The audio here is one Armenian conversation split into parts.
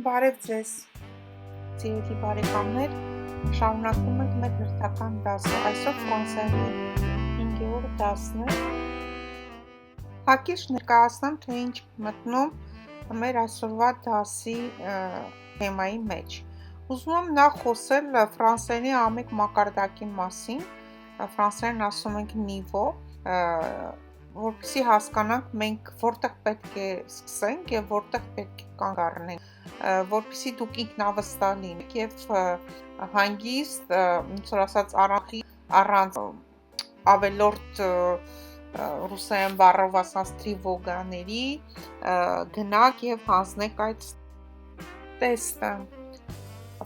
Բարև ձեզ, սիրելի բարեկամներ, շարունակում ենք մեր հերթական դասը, այսօր ֆրանսերենի 5-րդ դասն է, հակիրճ ներկայացնեմ, թե ինչ մտնում մեր այսօրվա դասի թեմայի մեջ, ուզում եմ նախ խոսել ֆրանսերենի ամեն մակարդակի մասին, ֆրանսերեն ասում ենք նիվո, որպեսզի հասկանանք մենք որտեղ պետք է սկսենք և որտեղ պետք է կանգ առնենք, որպեսզի դուք ինքնավստահ լինեք և հանգիստ, ոնց որ ասած առանց ավելորդ ռուսերեն բառով ասած տրիվոգաների գնաք և հանձնեք այդ տեստը։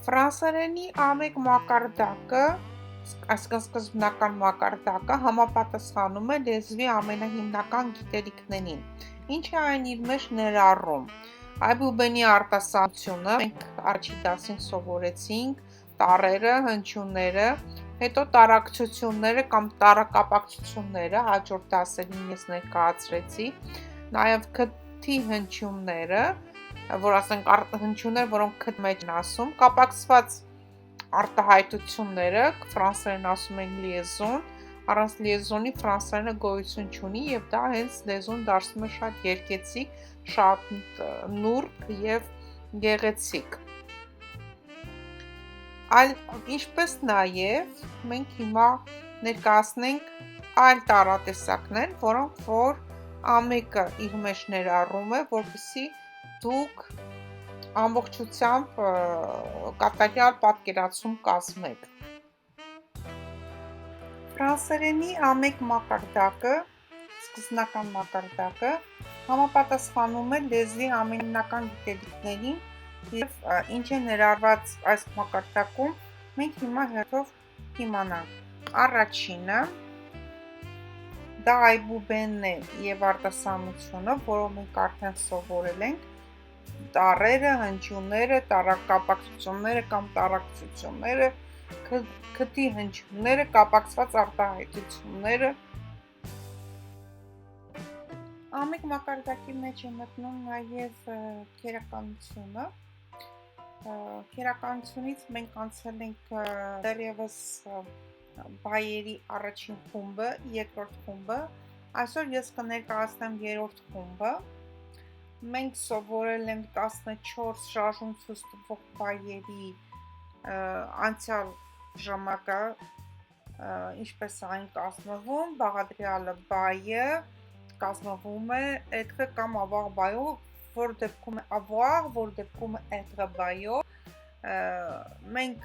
Ֆրանսերենի ամեն մակարդակը, այսինքն սկզբնական մակարդակը համապատասխանում է լեզվի ամենահիմնական գիտելիքներին, ինչը այն իր մեջ ներառում։ Այբուբենի արտասանությունը, մենք առաջի դասին սովորեցինք, տառերը, հնչյունները, հետո տարակցությունները կամ տարակապակցությունները, հաջորդ դասերին ես ներկայացրեցի, նաև քթի հնչյունները, որ ասենք հնչյուններ, որոնք քթի մեջ են ասում, կապակցված արտահայտությունները, ֆրանսերեն ասում են լիեզոն, առանց լիեզոնի ֆրանսերենը գոյություն չունի և դա հենց լեզուն դարձնում է շատ երգեցիկ, շատ նուրբ և գեղեցիկ։ Ինչպես նաև մենք հիմա ներկայացնենք այլ տառատեսակներ, որոնք որ ամենը իր մեջ ներառում է, որպեսզի դուք ամբողջությամբ կատարյալ պատկերացում կազմեք։ Ֆրանսերենի ամեն մակարդակը, սկզբնական մակարդակը, համապատասխանում է լեզվի ամենահիմնական գիտելիքներին և ինչ է ներառված այս մակարդակում, մենք հիմա հերթով կիմանանք։ Առաջինը դա այբուբենն է և արտասանությունը, որով մենք արդեն սովորել ենք, տառերը, հնչյունները, տարակապակցությունները կամ տարակցությունները, քթի հնչյունները, կապակցված արտահայտությունները։ Ամեն մակարդակի մեջ է մտնում նաև քերականությունը։ Քերականությունից մենք անցել ենք դեռևս բայերի առաջին խումբը, երկրորդ խումբը, այսօր ես կներկայացնեմ երրորդ խումբը։ Մենք սովորել ենք 14 շարժում ցույց տվող բայերի անցյալ ժամանակը, ինչպես այն կազմվում, բաղադրյալը բայը կազմվում է être կամ avoir բայով, որ դեպքում է avoir, որ դեպքում է être բայով, մենք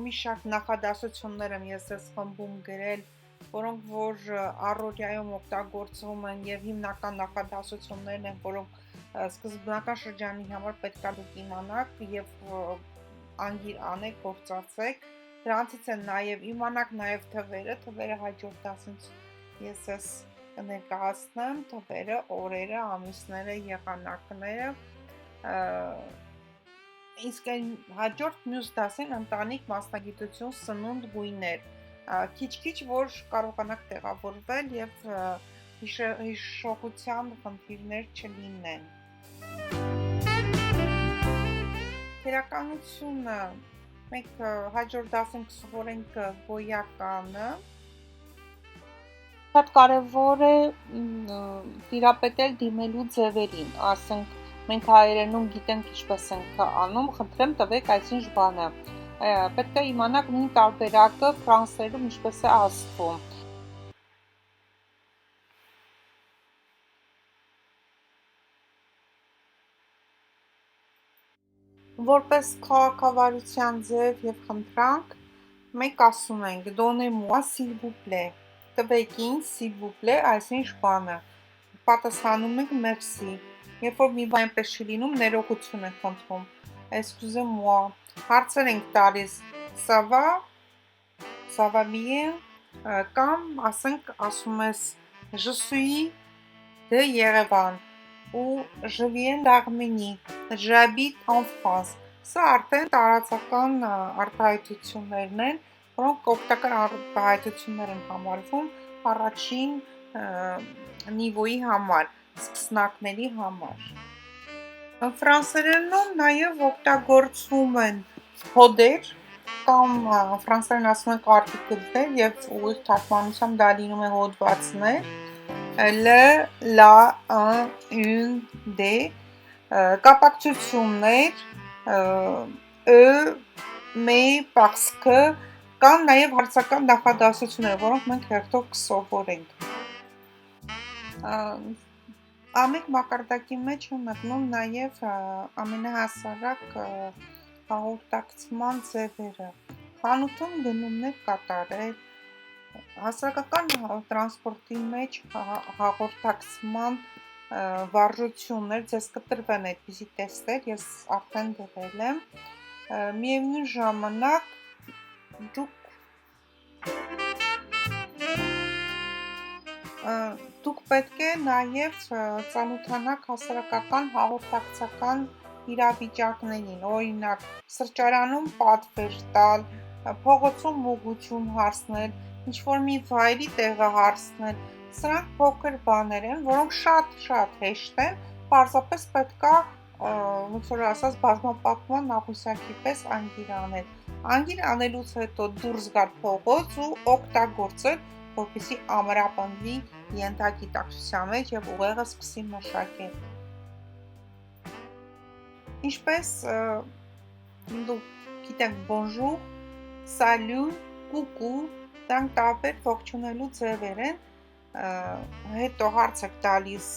մի շարք նախադասություններ եմ ես այս խմբում գրել, որոնք որ առօրյայում օգտագործվում են և հիմնական նախադասություններն են, որոնք սկզբնական շրջանի համար պետք է դուք իմանաք և անգիր անեք, գործածեք, դրանցից են նաև իմանաք նաև թվերը հաջորդ դասից ես ես կներկայացնեմ, թվերը, օրերը, ամիսները, եղանակները, իսկ այն հաջորդ մյուս դասին ընտանիք, մասնագիտություն, սնունդ, գույներ, քիչ-քիչ որ կարողանաք տեղավորվել և հիշողության խնդիրներ չլինեն։ Քերականությունը մենք հաջորդ դասին կսովորենք գոյականը, շատ կարևոր է տիրապետել դիմելու ձևերին, ասենք մենք հայերենում գիտենք ինչպես ենք անում, խնդրեմ տվեք այսինչ բանը, պետք է իմանաք նույն տարբերակը ֆրանսերենում ինչպես է ասվում։ Որպես քաղաքավարության ձև և խնդրանք, մենք ասում ենք donnez-moi s'il vous plaît, տվեք ինձ s'il vous plaît, այսինչ բանը, պատասխանում ենք merci, երբ որ մի բան այնպես չի լինում, ներողություն ենք խնդրում, excusez-moi, հարցեր ենք տալիս ça va bien, կամ ասում ես je suis de Yerevan, ou je viens d'Arménie, j'habite en France, սա արդեն տարածական արտահայտություններն են, որոնք օգտակար արտահայտություններ են համարվում առաջին նիվոյի համար, սկսնակների համար։ Ֆրանսերենում նաև օգտագործվում են հոդեր կամ ֆրանսերեն ասում են արտիկլներ եւ ուղիղ թարգմանությամբ դա լինում է հոդվածներ լա ն դե կապակցություններ մե պարսկը կամ նաև հարցական նախադասություններ, որոնք մենք հերթով կսովորենք։ Ամեն մակարդակի մեջ է մտնում նաև ամենահասարակ հաղորդակցման ձևերը, խանութում գնումներ կատարել, հասարակական տրանսպորտի մեջ հաղորդակցման վարժություններ, ձեզ կտրվեն այդպիսի տեստեր, ես արդեն դրել եմ, միևնույն ժամանակ դուք պետք է նաև ծանոթանաք հասարակական հաղորդակցական իրավիճակներին, օրինակ սրճարանում պատվեր տալ, փողոցում ուղղություն հարցնել, ինչ-որ մի վայրի տեղը հարցնել, սրանք փոքր բաներ են, որոնք շատ հեշտ են, պարզապես պետք է ոնց որ ասած բազմապատկման նախուսակի պես անգիր անել։ Անգիր անելուց հետո դուրս գալ փողոց ու օգտագործել, որպեսզի ամրապնդվի ենթագիտակցության մեջ եւ ուղեղը սկսի մշակել։ Ինչպես դուք գիտեք bonjour, salut, coucou, դրանք տարբեր ողջունելու ձևեր են, հետո հարց եք տալիս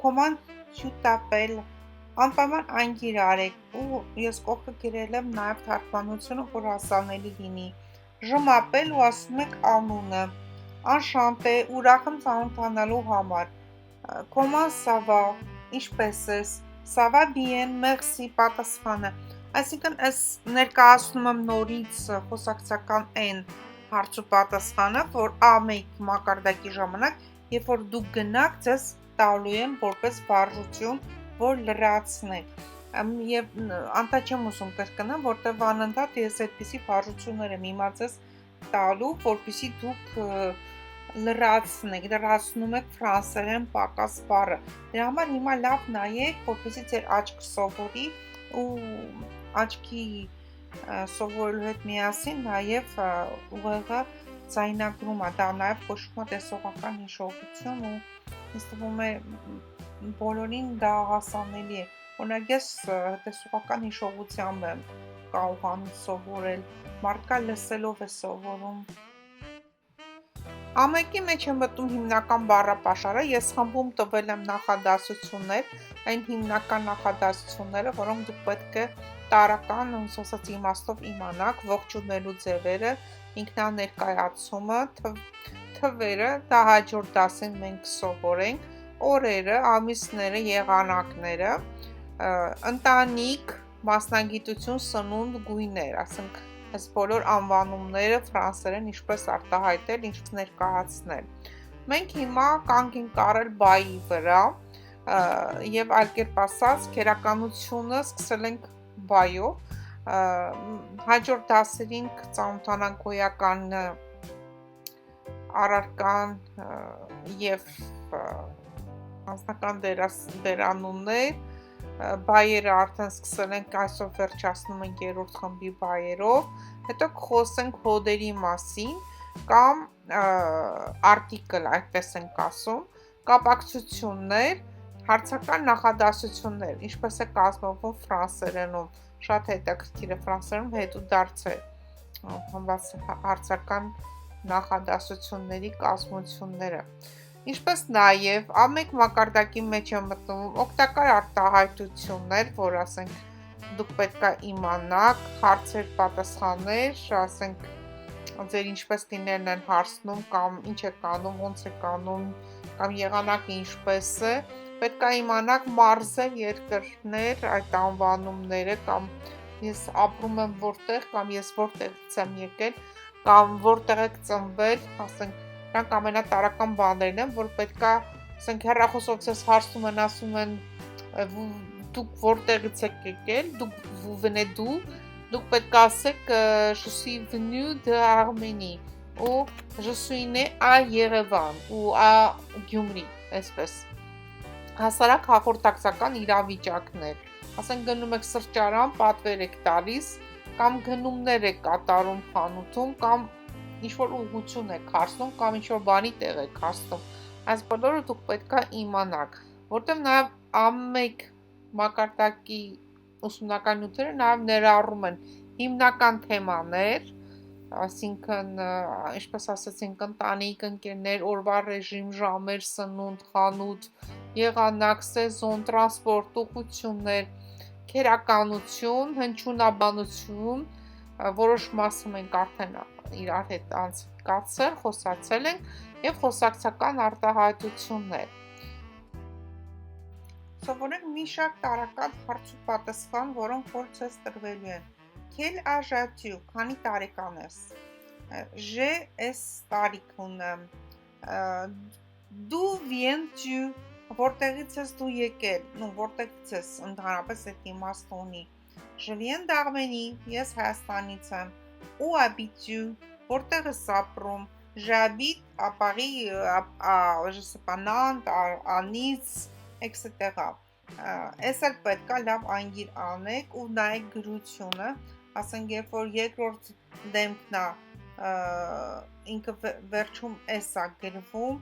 comment tu t'appelles, անպայման անգիր արեք ու ես կողքը գրել եմ նաև թարգմանությունը, որ հասանելի լինի, je m'appelle ու ասում եք անունը, Enchanté, ուրախ եմ ծանոթանալու համար, comment ça va, ինչպես ես, ça va bien, merci, պատասխանը, այսինքն ես ներկայացնում եմ նորից խոսակցական N հարց ու պատասխանը, որ A1 մակարդակի ժամանակ, երբ որ դուք գնաք, ձեզ տալու են որպես վարժություն, որ լրացնեք, եւ անտա չեմ ուզում կրկնեմ, որտեվ անընդհատ ես այդպիսի վարժություններ եմ հիմա ձեզ տալու, որպեսզի դուք լրացնում եք ֆրանսերեն պակաս բառը։ Դրա համար հիմա լավ նայեք, որպեսզի ձեր աչքը սովորի ու աչքի սովորելու հետ միասին նաև ուղեղը ձայնագրումը, դա նաև կոչվում է տեսողական հիշողություն ու ինձ թվում է բոլորին դա հասանելի է։ Օրինակ ես տեսողական հիշողությամբ եմ կարողանում սովորել, մարդկա լսելով է սովորում։ Ամեկի մեջ եմ մտնում հիմնական բառապաշարը, ես խմբում տվել եմ նախադասություններ, այն հիմնական նախադասությունները, որոնք դուք պետք է տարրական ասած իմաստով իմանաք, ողջունելու ձևերը, ինքնաներկայացումը, թվերը, դա հաջորդ դասին մենք սովորենք, օրերը, ամիսները, եղանակները, ընտանիք, մասնագիտություն, սնունդ, գույներ, ասենք այս բոլոր անվանումները ֆրանսերեն ինչպես արտահայտել, ինչպես ներկայացնել։ Մենք հիմա կանգ ենք առել բայի վրա եւ այլ կերպ ասած քերականությունը սկսել ենք բայով, հաջորդ դասերին կծանոթանանք գոյական առարկան եւ անձնական դերանուններ, բայերը արդեն սկսել ենք այսօր վերջացնում ենք երրորդ խմբի բայերով, հետո կխոսենք հոդերի մասին կամ արտիկլ, այդպես ենք ասում, կապակցություններ, հարցական նախադասություններ, ինչպես է կազմվում ֆրանսերենում, շատ հետաքրքիր է ֆրանսերենում հետուդարձ է հարցական նախադասությունների կազմությունները։ Ինչպես նաև ամեն մակարդակի մեջ է մտնում օգտակար արտահայտություններ, որ ասենք դուք պետք է իմանաք, հարցեր, պատասխաններ, ասենք ձեր ինչպես լինելն են հարցնում կամ ինչ եք անում, ոնց եք անում, կամ եղանակը ինչպես է, պետք է իմանաք մարզեր, երկրներ, այդ անվանումները, կամ ես ապրում եմ որտեղ, կամ ես որտեղից եմ եկել, կամ որտեղ եք ծնվել, ասենք Նրանք ամենատարրական բաներն են, որ պետք է, ասենք հեռախոսով ձեզ հարցնում են, ասում են դուք որտեղից եք եկել, դուք պետք է ասեք je suis venu d'Arménie ou je suis né à Yerevan ou à Gyumri, այսպես։ Հասարակ հաղորդակցական իրավիճակներ, ասենք գնում եք սրճարան, պատվեր եք տալիս, կամ գնումներ եք կատարում խանութում, կամ ինչ-որ ուղղություն եք հարցնում, կամ ինչ-որ բանի տեղ եք հասնում, այս բոլորը դուք պետք է իմանաք, որտեղ նաև ամեն մակարդակի ուսումնական նյութերը նաև ներառում են հիմնական թեմաներ, այսինքն, ինչպես ասացինք, ընտանիք, ընկերներ, օրվա ռեժիմ, ժամեր, սնունդ, խանութ, եղանակ, սեզոն, տրանսպորտ, ուղղություններ, քերականություն, հնչյունաբանություն, որոշ մասը մենք արդեն իրար հետ անցկացել, խոսացել ենք, եւ խոսակցական արտահայտություններ։ Սովորենք մի շարք տարրական հարց ու պատասխան, որոնք որ ցես տրվելու են։ Quel âge as-tu? Քանի տարեկան ես։ J'ai այս տարիք ունեմ։ D'où viens-tu? Որտեղից ես դու եկել, որտեղից ես ընդհանրապես այդ իմաստ ունի։ Je viens d'Arménie, ես Հայաստանից եմ։ Où habites-tu? Որտեղ ես ապրում։ J'habite à Paris, je sais pas, Nantes, à Nice, etc. Այս էլ պետք է լավ անգիր անեք ու նայեք գրությունը, ասենք երբ որ երկրորդ դեմքն է ինքը վերջում s է գրվում,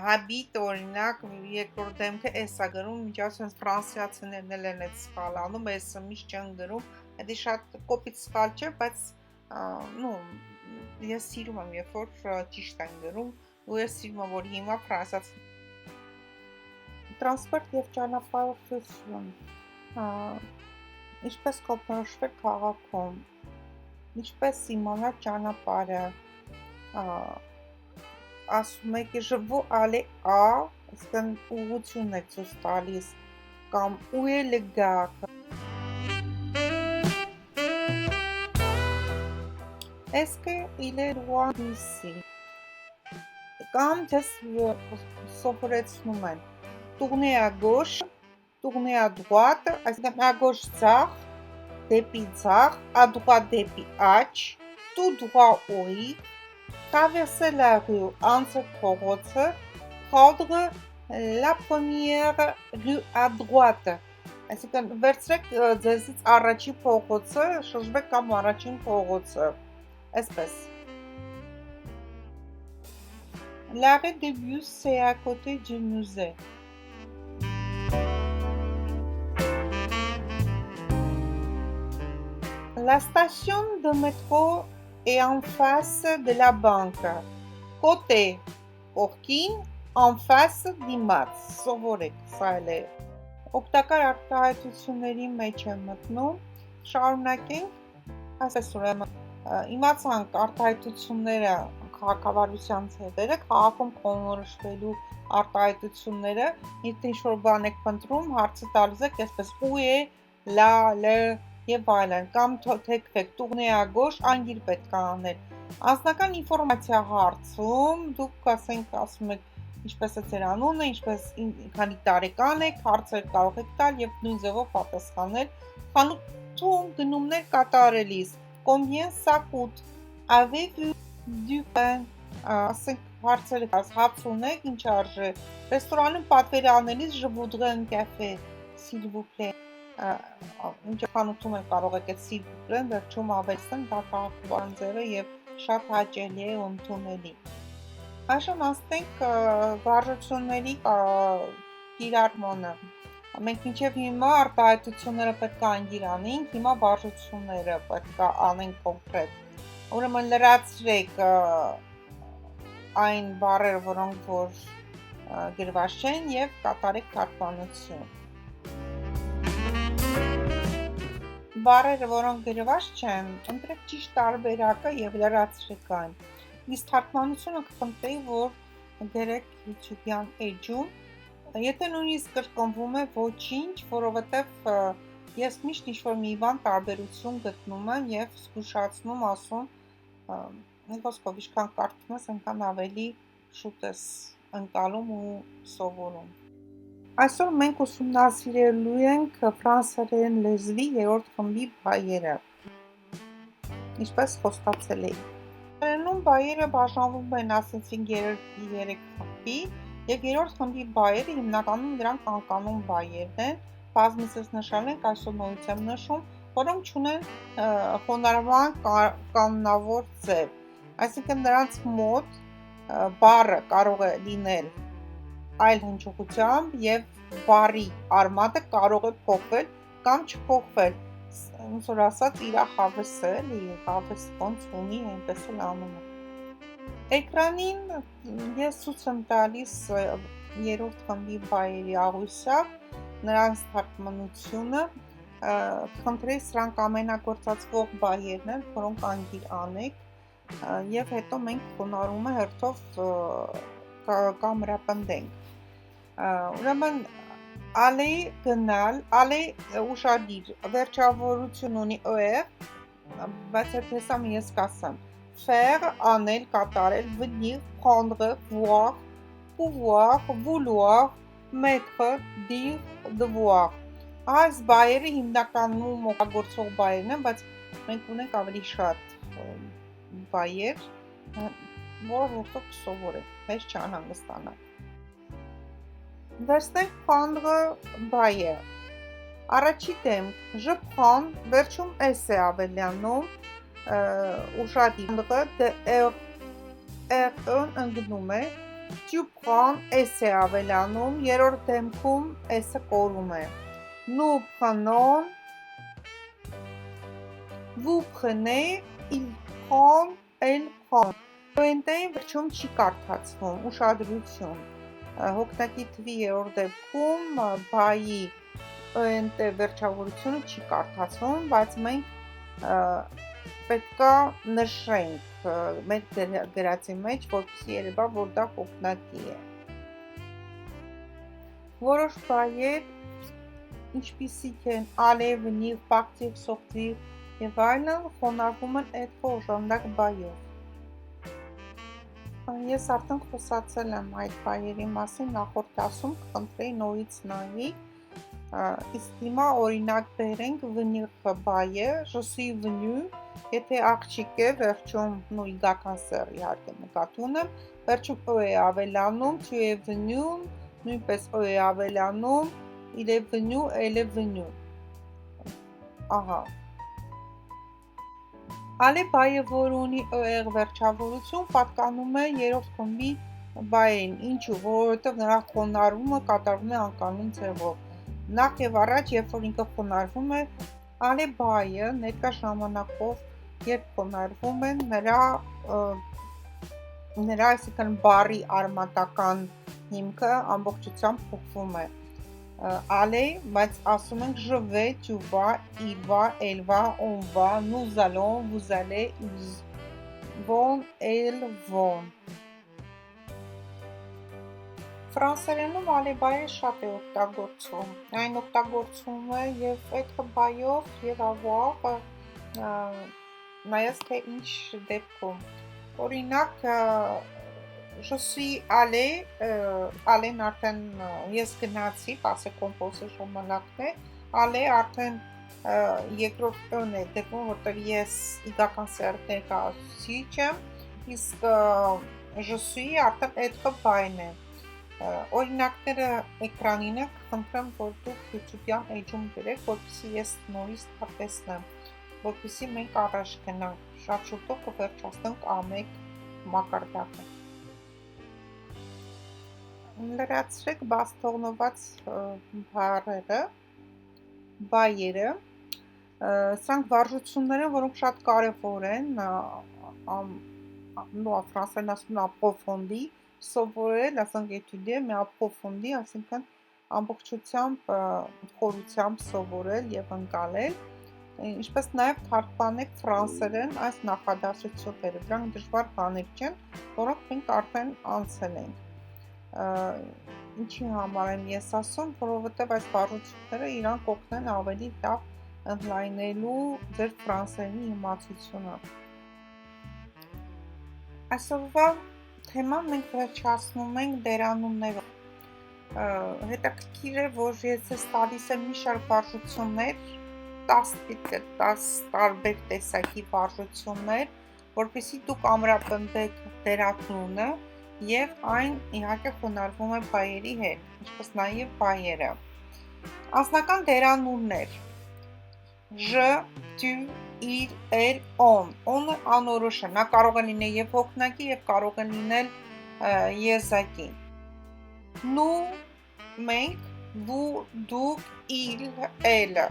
habit օրինակ երկրորդ դեմքը s է գրում, միջազգային ֆրանսիացիներն էլ են այդ սխալանում, s-ը միշտ չեն գրում, դա շատ կոպիտ սխալ չէ, բայց ես սիրում եմ երբ որ ճիշտ են գրում, ու ես սիրում եմ որ հիմա ֆրանսիացի Տրանսպորտ և ճանապարհորդություն, ինչպես կողմնորոշվել քաղաքում, ինչպես իմանալ ճանապարհը, ասում եք je veux aller à, այսինքն ուղղությունն եք ցույց տալիս, կամ où est le gare, est-ce qu'il est loin d'ici, կամ դες սովորեցնում են Tournez à gauche, tournez à droite, այսինքն à gauche ձախ, դեպի ձախ, à droite դեպի աջ, tout droit oui, traverser la rue, անցեք փողոցը, prendre la première rue à droite, այսինքն վերցրեք ձեզից առաջի փողոցը, շրջվեք կամ առաջին փողոցը, այսպես։ L'arrêt de bus c'est à côté du musée. La station de métro est en face de la banque. Côté կողքին, en face դիմաց, սովորեք, սա էլ է։ Օգտակար արտահայտությունների մեջ եմ մտնում, շարունակենք, այսպես ուրեմն, իմացանք արտահայտությունները քաղաքավարության ձևերը, քաղաքում կողմնորոշվելու արտահայտությունները, եթե ինչ-որ բան եք փնտրում, հարցը տալիս եք այսպես où est, là, le եւ այլն, կամ թեքվեք, tournez à gauche, անգիր պետք է անել։ Անձնական ինֆորմացիա հարցում, դուք ասում եք ինչպես է ձեր անունը, ինչպես քանի տարեկան եք, հարցեր կարող եք տալ եւ նույն ձևով պատասխանել։ Խանութում գնումներ կատարելիս, combien ça coûte? Avez-vous du pain? Ասենք հարցերը հաց ունեք, ինչ արժե։ Ռեստորանում պատվեր անելիս je voudrais un café, s'il vous plaît. Ինչ խանութում են կարող եք այդ s'il vous plaî վերջում ավելցնել, դա քաղաքական ձև է եւ շատ հաճելի է ու ընդունելի։ Այժմ անցնենք վարժությունների կիրառմանը։ Մենք մինչև հիմա արտահայտությունները պետք է անգիր անենք, հիմա վարժությունները պետք է անենք կոնկրետ։ Ուրեմն լրացրեք այն բառերը, որոնք որ գրված չեն եւ կատարեք թարգմանություն։ Բառերը, որոնք գրված չեն, ընտրեք ճիշտ տարբերակը եւ լրացրեք այն։ Իսկ թարգմանությունը կխնդրեի, որ գրեք YouTube-յան էջում, եթե նույնիսկ կրկնվում է ոչինչ, որովհետեւ ես միշտ ինչ-որ մի բան տարբերություն գտնում եմ եւ զգուշացնում ասում, խոսքով ինչքան կարդում ես, այնքան ավելի շուտ ես ընկալում ու սովորում։ Այսօր մենք ուսումնասիրելու ենք ֆրանսերեն լեզվի երրորդ խմբի բայերը, ինչպես խոստացել էի։ Ֆրանսերենում բայերը բաժանվում են ասեցինք երեք խմբի, եւ երրորդ խմբի բայերը հիմնականում դրանք անկանոն բայերն են, բազմիցս նշել ենք, այսօր նորից եմ նշում, որոնք չունեն խոնարհման կանոնավոր ձև, այսինքն նրանց մոտ բառը կարող է լինել այլ հնչողությամբ եւ բառի արմատը կարող է փոխվել կամ չփոխվել, ոնց որ ասած իր հավեսը, էլի հավես ոնց ունի, այնպես էլ անում է։ Էկրանին ես ցույց եմ տալիս երրորդ խմբի բայերի աղյուսակ, նրանց թարգմանությունը, խնդրեի սրանք ամենագործածվող բայերն են, որոնք անգիր անեք, եւ հետո մենք խոնարհումը հերթով կամրապնդենք։ Ուրեմն ալեի գնալ, ալեի ուշադիր, վերջավորություն ունի er, բայց այդ հեսամ ես կասեմ faire, անել, կատարել, venir, prendre, voir, pouvoir, vouloir, mettre, dire, devoir։ Այս բայերը հիմնականում օգտագործող բայերն են, բայց մենք ունենք ավելի շատ բայեր, որ հետո կսովորենք, մեզ չանհանգստանանք։ Վերցնենք prendre բայը։ Առաջի դեմք, je prends, վերջում s է ավելանում, ուշադիր, de r-ն ընկնում է, tu prends, s է ավելանում, երրորդ դեմքում s-ը կորում է, nous prenons, vous prenez, il prend, elle prend, ONT-ին վերջում չի կարդացվում, ուշադրություն, հոգնակի թվի երրորդ դեպքում բայի ONT վերջավորությունը չի կարդացվում, բայց մենք պետքա նշենք մեր գրածի մեջ, որպեսզի երևա, որ դա հոգնակի է։ Որոշ բայեր, ինչպիսիք են aller, venir, partir, sortir եւ այլն, խոնարհվում են être օժանդակ բայով։ Ես արդեն խոսացել եմ այդ բայերի մասին նախորդ դասում, կխնդրեի նորից նայեք, իսկ հիմա օրինակ բերենք venir բայը, je suis venu, եթե աղջիկ է, վերջում իգական սեռ իհարկե նկատի ունեմ, վերջում o է ավելանում, tu es venu, նույնպես o է ավելանում, il est venu, elle est venue, ահա։ Ալե բայը, որ ունի er վերջավորություն, պատկանում է երրորդ խմբի բային, ինչու, որովհետև նրա խոնարհումը կատարվում է անկանոն ձևով։ Նախ եւ առաջ, երբ որ ինքը խոնարհվում է, ալե բայը ներկա ժամանակով, երբ խոնարհվում է, նրա այսինքն բառի արմատական հիմքը ամբողջությամբ փոխվում է։ Ալե, բայց ասում ենք je vais, tu vas, il va, elle va, on va, nous allons, vous allez, ils vont, elles vont։ Ֆրանսերենում ալե բայը շատ է օգտագործվում։ Այն օգտագործվում է եւ այդ բայով եւ avoir նայած թե ինչ դեպքում։ Օրինակ je suis allé, ալեն արդեն ես գնացի, ասեք կոմպոզը ժամանակն է, ալե արդեն երկրորդ ըն է դեպքում, որտեղ ես իգական սերտ ներկայացուցիչ եմ, իսկ je suis արդեն être բայն է։ Օրինակները էկրանին է, խնդրեմ, որ դուք YouTube-յան էջում գրեք, որպեսզի ես նորից տեսնեմ, որպեսզի մենք առաջ գնանք, շատ շուտով կվերջացնենք ամեկ մակարդակը։ Լրացրեք բաց թողնված բառերը, բայերը, սրանք վարժություններ են, որոնք շատ կարևոր են, ֆրանսերեն ասում են ապրոֆոնդի, սովորել, ասենք étudier, mais approfondi, այսինքն ամբողջությամբ խորությամբ սովորել եւ ընկալել, ինչպես նաեւ թարգմանեք ֆրանսերեն այս նախադասությունները, դրանք դժվար բաներ չեն, որոնք մենք արդեն անցել ենք։ Ինչի համար եմ ես ասում, որովհետև այս վարժությունները իրան կօգնեն ավելի լավ ընդլայնելու ձեր ֆրանսերենի իմացությունը։ Այսօրվա թեման մենք վերջացնում ենք դերանուններով։ Հետաքրքիր է, որ ես ես տալիս եմ մի շարք վարժություններ, 10 տարբեր տեսակի վարժություններ, որպեսզի դուք ամրապնդեք դերանունը եւ այն իհարկե խոնարհվում է բայերի հետ, ինչպես նաեւ բայերը։ Անձնական դերանուններ. J, tu, il, elle, on. On-ը անորոշ է, նա կարող է լինել եւ հոգնակի եւ կարող է լինել եզակի. Nous, մենք, vous, դուք, il, elle.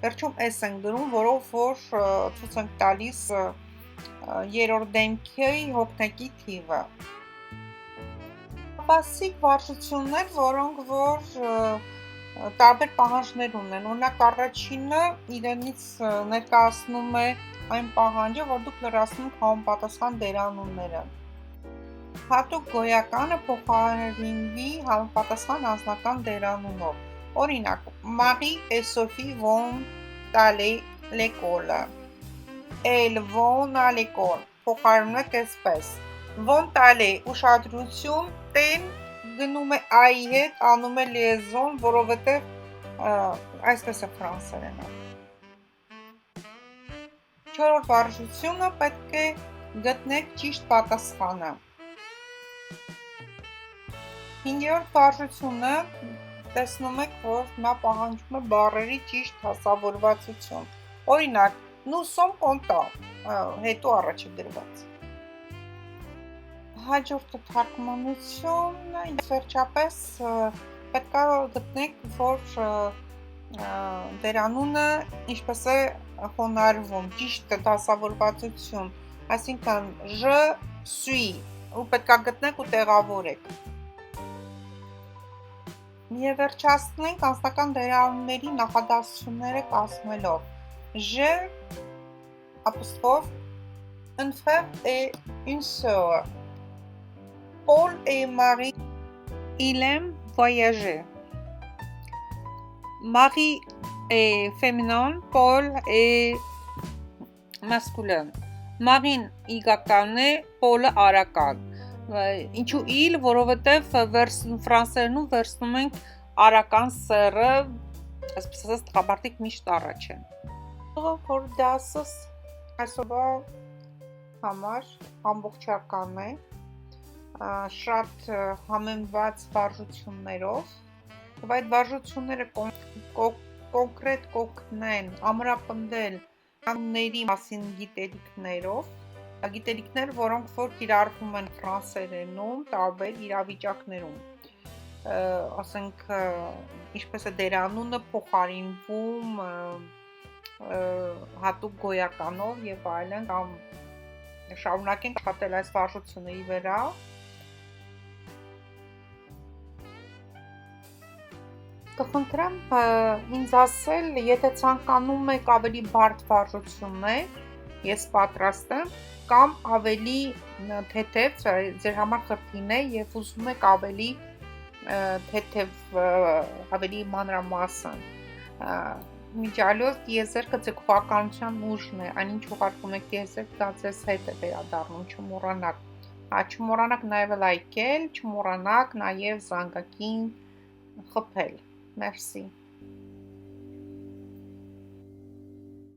Վերջում s ենք գրում, որով որ ցույց ենք տալիս երրորդ դեմքի հոգնակի թիվը. Բասիկ վարժություններ, որոնք որ տարբեր պահանջներ ունեն, օրինակ առաջինը իրենից ներկայացնում է այն պահանջը, որ դուք լրացնում եք համապատասխան դերանունները. Հատուկ գոյականը փոխարինվի համապատասխան անձնական դերանունով. Օրինակ, Marie et Sophie vont aller l'école. Elles vont à l'école. Փոխարինում եք այսպես. Vont aller ուշադրություն, տեն գնում է ai հետ, անում է liaison, որովհետև այսպես է ֆրանսերենով. Չորրորդ վարժությունը պետք է գտնեք ճիշտ պատասխանը. Հինգերորդ վարժությունը տեսնում եք, որ նա պահանջում է բառերի ճիշտ հասավորվածություն. Օրինակ, nous sommes contents, հետո առաջ է գրված. Հաջորդը թարգմանություն, վերջապես պետք է գտնեք, որ դերանունը ինչպես է խոնարհվում, ճիշտ դասավորվածություն, այսինքն je suis, ու պետք է գտնեք ու տեղավորեք. Եվ վերջացնենք անձնական դերանունների նախադասությունները կազմելով. Je, apostrophe, un frère et une sœur. Paul et Marie, il aime voyager. Marie est féminin, Paul est masculin. Marine իգական է, Paul-ը արական. Ինչու il, որովհետև ֆրանսերենում վերցնում ենք արական սեռը, այսպես ասած տղամարդիկ միշտ առաջ են. Որ դասս այսօրվա համար ամբողջական է, շատ համեմված վարժություններով, եւ այդ վարժությունները կոնկրետ կօգնեն ամրապնդել կանոնների մասին գիտելիքներով, գիտելիքներ, որոնք որ կիրառվում են ֆրանսերենում, տարբեր իրավիճակներում, ասենք, ինչպես է դերանունը փոխարինվում հատուկ գոյականով եւ այլն, կամ շարունակենք աշխատել այս վարժությունների վրա. Կխնդրեմ ինձ ասել, եթե ցանկանում եք ավելի բարդ վարժություններ, ես պատրաստ եմ, կամ ավելի թեթև, ձեր համար խրթին է եւ ուզում եք ավելի թեթև, ավելի մանրամասն. Միջալոց դիեզերքը ձեր քողականության ուժն է, այնինչ ուղարկում եք դիեզերք, դա ձեզ հետ է վերադառնում, չմոռանաք. Չմոռանաք նաև լայքել, չմոռանաք նաև զանգակին խփել. Մերսի.